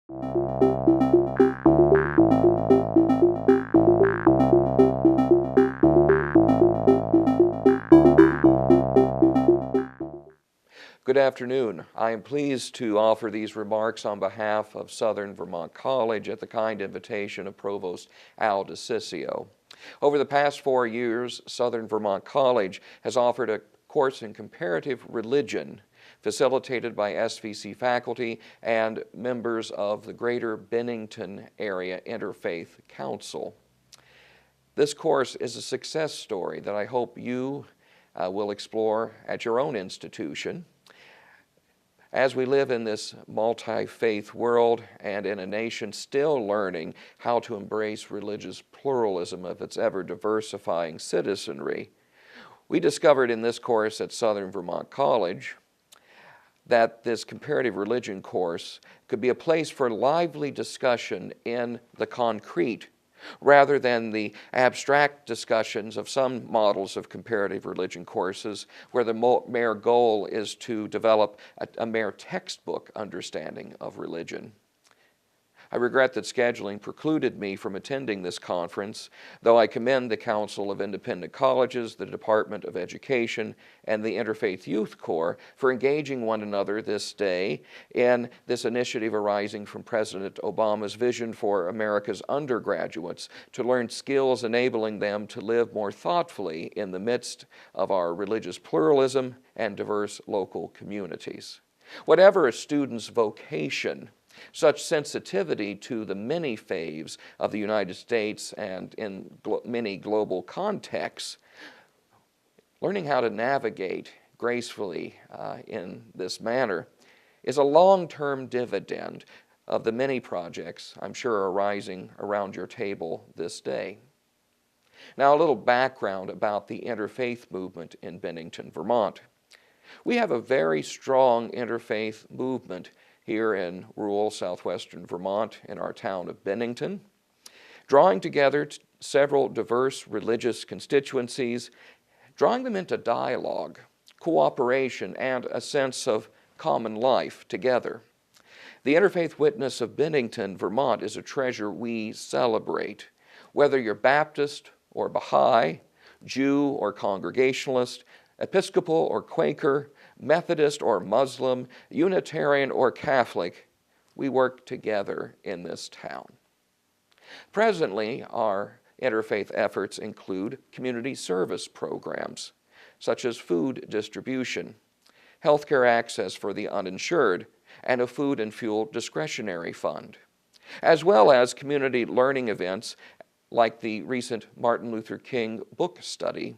Good afternoon. I am pleased to offer these remarks on behalf of Southern Vermont College at the kind invitation of Provost Al DeCiccio. Over the past 4 years, Southern Vermont College has offered a course in comparative religion facilitated by SVC faculty and members of the Greater Bennington Area Interfaith Council. This course is a success story that I hope you will explore at your own institution. As we live in this multi-faith world and in a nation still learning how to embrace religious pluralism of its ever-diversifying citizenry, we discovered in this course at Southern Vermont College that this comparative religion course could be a place for lively discussion in the concrete rather than the abstract discussions of some models of comparative religion courses where the mere goal is to develop a mere textbook understanding of religion. I regret that scheduling precluded me from attending this conference, though I commend the Council of Independent Colleges, the Department of Education, and the Interfaith Youth Corps for engaging one another this day in this initiative arising from President Obama's vision for America's undergraduates to learn skills enabling them to live more thoughtfully in the midst of our religious pluralism and diverse local communities. Whatever a student's vocation, such sensitivity to the many faiths of the United States and in many global contexts, learning how to navigate gracefully in this manner is a long-term dividend of the many projects I'm sure arising around your table this day. Now, a little background about the interfaith movement in Bennington, Vermont. We have a very strong interfaith movement here in rural southwestern Vermont in our town of Bennington, drawing together several diverse religious constituencies, drawing them into dialogue, cooperation, and a sense of common life together. The interfaith witness of Bennington, Vermont is a treasure we celebrate. Whether you're Baptist or Baha'i, Jew or Congregationalist, Episcopal or Quaker, Methodist or Muslim, Unitarian or Catholic, we work together in this town. Presently, our interfaith efforts include community service programs, such as food distribution, healthcare access for the uninsured, and a food and fuel discretionary fund, as well as community learning events like the recent Martin Luther King book study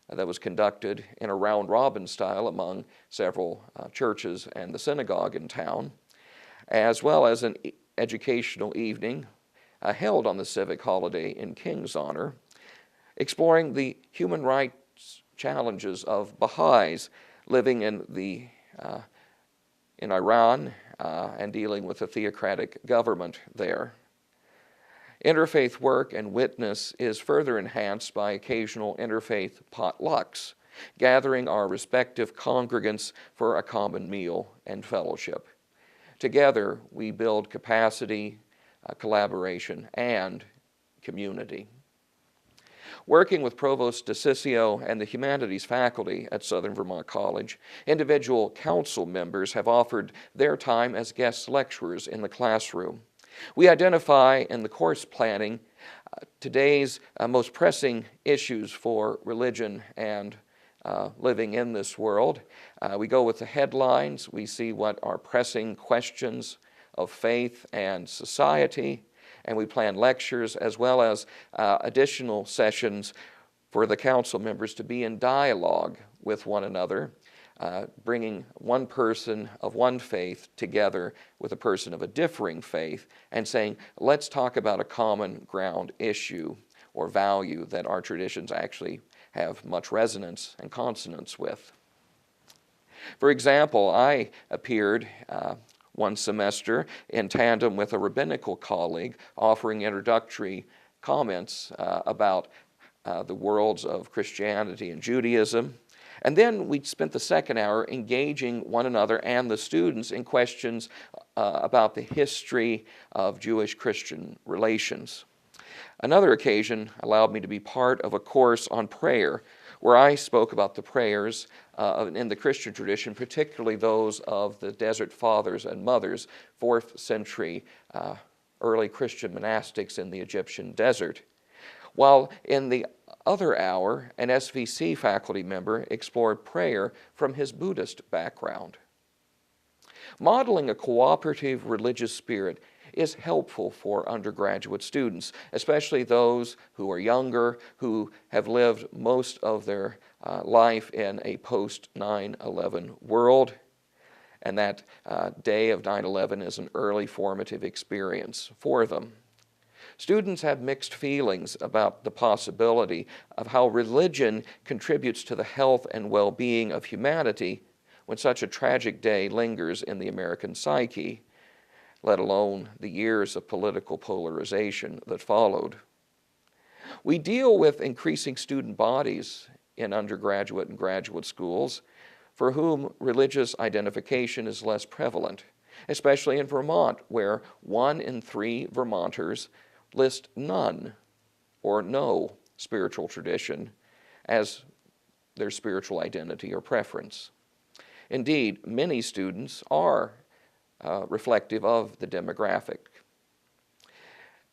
that was conducted in a round-robin style among several churches and the synagogue in town, as well as an educational evening held on the civic holiday in King's honor, exploring the human rights challenges of Baha'is living in Iran and dealing with a theocratic government there. Interfaith work and witness is further enhanced by occasional interfaith potlucks, gathering our respective congregants for a common meal and fellowship. Together, we build capacity, collaboration, and community. Working with Provost DeCiccio and the humanities faculty at Southern Vermont College, individual council members have offered their time as guest lecturers in the classroom. We identify in the course planning today's most pressing issues for religion and living in this world. We go with the headlines. We see what are pressing questions of faith and society, and we plan lectures as well as additional sessions for the council members to be in dialogue with one another, bringing one person of one faith together with a person of a differing faith and saying, let's talk about a common ground issue or value that our traditions actually have much resonance and consonance with. For example, I appeared one semester in tandem with a rabbinical colleague offering introductory comments about the worlds of Christianity and Judaism. And then we spent the second hour engaging one another and the students in questions about the history of Jewish-Christian relations. Another occasion allowed me to be part of a course on prayer, where I spoke about the prayers in the Christian tradition, particularly those of the Desert Fathers and Mothers, 4th century early Christian monastics in the Egyptian desert. While in the other hour, an SVC faculty member explored prayer from his Buddhist background. Modeling a cooperative religious spirit is helpful for undergraduate students, especially those who are younger, who have lived most of their life in a post-9/11 world. And that day of 9/11 is an early formative experience for them. Students have mixed feelings about the possibility of how religion contributes to the health and well-being of humanity when such a tragic day lingers in the American psyche, let alone the years of political polarization that followed. We deal with increasing student bodies in undergraduate and graduate schools for whom religious identification is less prevalent, especially in Vermont, where 1 in 3 Vermonters list none or no spiritual tradition as their spiritual identity or preference. Indeed, many students are reflective of the demographic.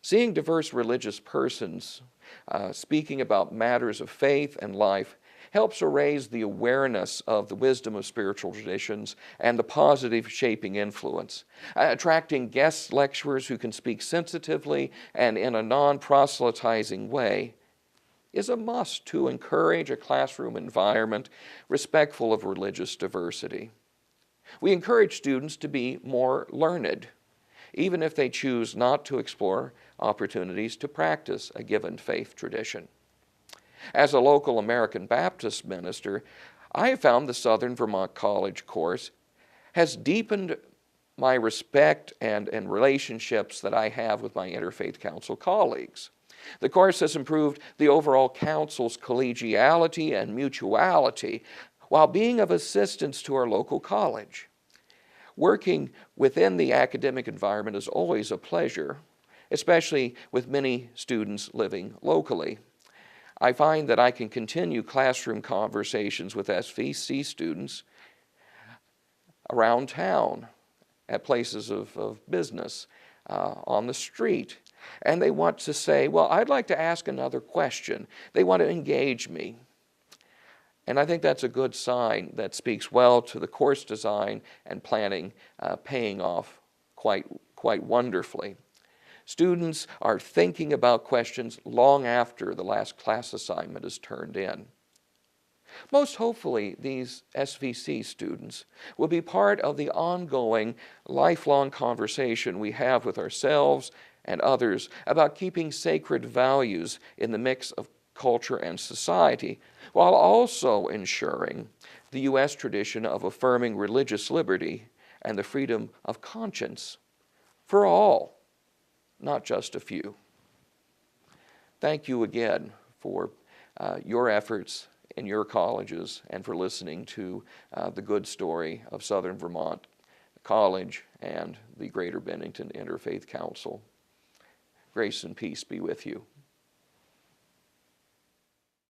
Seeing diverse religious persons speaking about matters of faith and life helps to raise the awareness of the wisdom of spiritual traditions and the positive shaping influence. Attracting guest lecturers who can speak sensitively and in a non-proselytizing way is a must to encourage a classroom environment respectful of religious diversity. We encourage students to be more learned, even if they choose not to explore opportunities to practice a given faith tradition. As a local American Baptist minister, I have found the Southern Vermont College course has deepened my respect and relationships that I have with my Interfaith Council colleagues. The course has improved the overall council's collegiality and mutuality while being of assistance to our local college. Working within the academic environment is always a pleasure, especially with many students living locally. I find that I can continue classroom conversations with SVC students around town, at places of business, on the street. And they want to say, well, I'd like to ask another question. They want to engage me. And I think that's a good sign that speaks well to the course design and planning paying off quite wonderfully. Students are thinking about questions long after the last class assignment is turned in. Most hopefully, these SVC students will be part of the ongoing, lifelong conversation we have with ourselves and others about keeping sacred values in the mix of culture and society, while also ensuring the U.S. tradition of affirming religious liberty and the freedom of conscience for all, not just a few. Thank you again for your efforts in your colleges and for listening to the good story of Southern Vermont College and the Greater Bennington Interfaith Council. Grace and peace be with you.